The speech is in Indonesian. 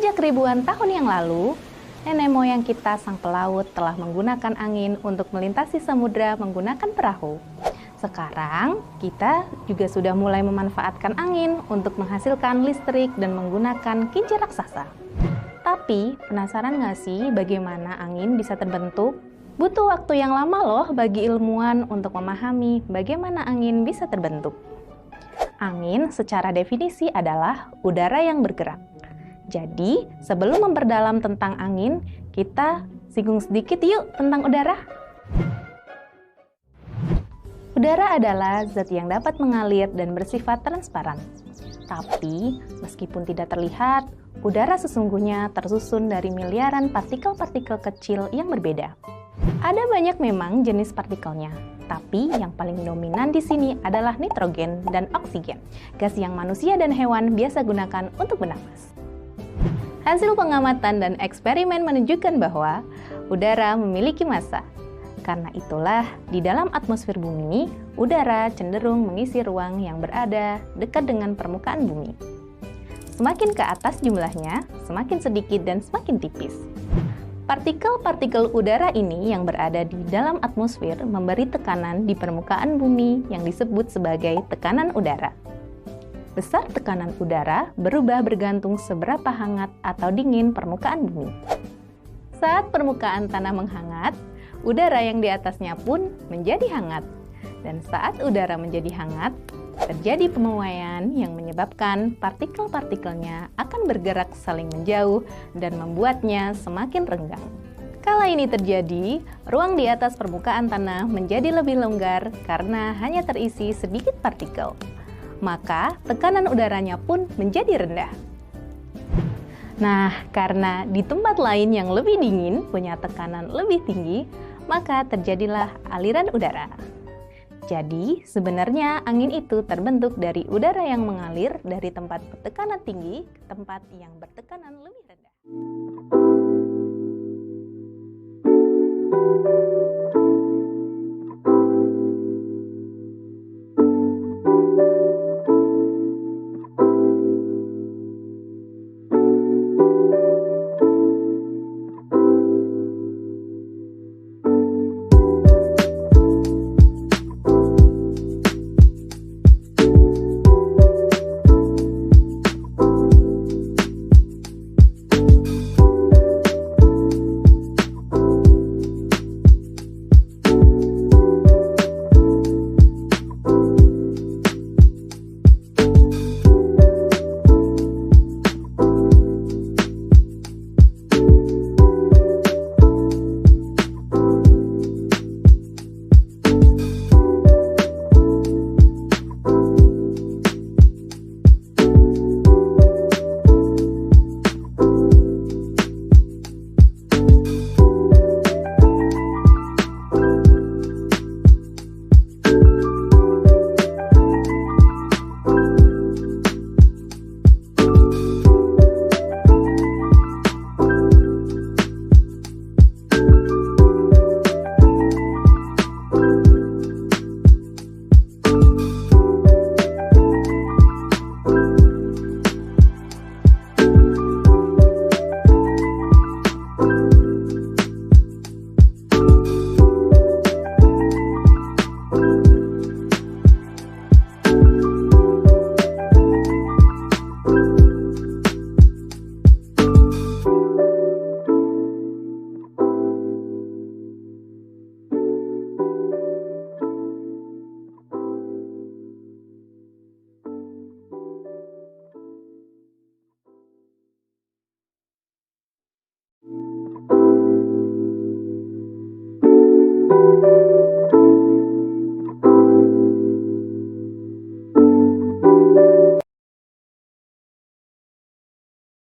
Sejak ribuan tahun yang lalu, nenek moyang kita sang pelaut telah menggunakan angin untuk melintasi samudra menggunakan perahu. Sekarang, kita juga sudah mulai memanfaatkan angin untuk menghasilkan listrik dan menggunakan kincir raksasa. Tapi, penasaran nggak sih bagaimana angin bisa terbentuk? Butuh waktu yang lama loh bagi ilmuwan untuk memahami bagaimana angin bisa terbentuk. Angin secara definisi adalah udara yang bergerak. Jadi, sebelum memperdalam tentang angin, kita singgung sedikit yuk tentang udara. Udara adalah zat yang dapat mengalir dan bersifat transparan. Tapi, meskipun tidak terlihat, udara sesungguhnya tersusun dari miliaran partikel-partikel kecil yang berbeda. Ada banyak memang jenis partikelnya, tapi yang paling dominan di sini adalah nitrogen dan oksigen, gas yang manusia dan hewan biasa gunakan untuk bernafas. Hasil pengamatan dan eksperimen menunjukkan bahwa udara memiliki massa. Karena itulah, di dalam atmosfer bumi, udara cenderung mengisi ruang yang berada dekat dengan permukaan bumi. Semakin ke atas jumlahnya, semakin sedikit dan semakin tipis. Partikel-partikel udara ini yang berada di dalam atmosfer memberi tekanan di permukaan bumi yang disebut sebagai tekanan udara. Besar tekanan udara berubah bergantung seberapa hangat atau dingin permukaan bumi. Saat permukaan tanah menghangat, udara yang di atasnya pun menjadi hangat. Dan saat udara menjadi hangat, terjadi pemuaian yang menyebabkan partikel-partikelnya akan bergerak saling menjauh dan membuatnya semakin renggang. Kala ini terjadi, ruang di atas permukaan tanah menjadi lebih longgar karena hanya terisi sedikit partikel. Maka tekanan udaranya pun menjadi rendah. Nah, karena di tempat lain yang lebih dingin punya tekanan lebih tinggi, maka terjadilah aliran udara. Jadi, sebenarnya angin itu terbentuk dari udara yang mengalir dari tempat bertekanan tinggi ke tempat yang bertekanan lebih rendah.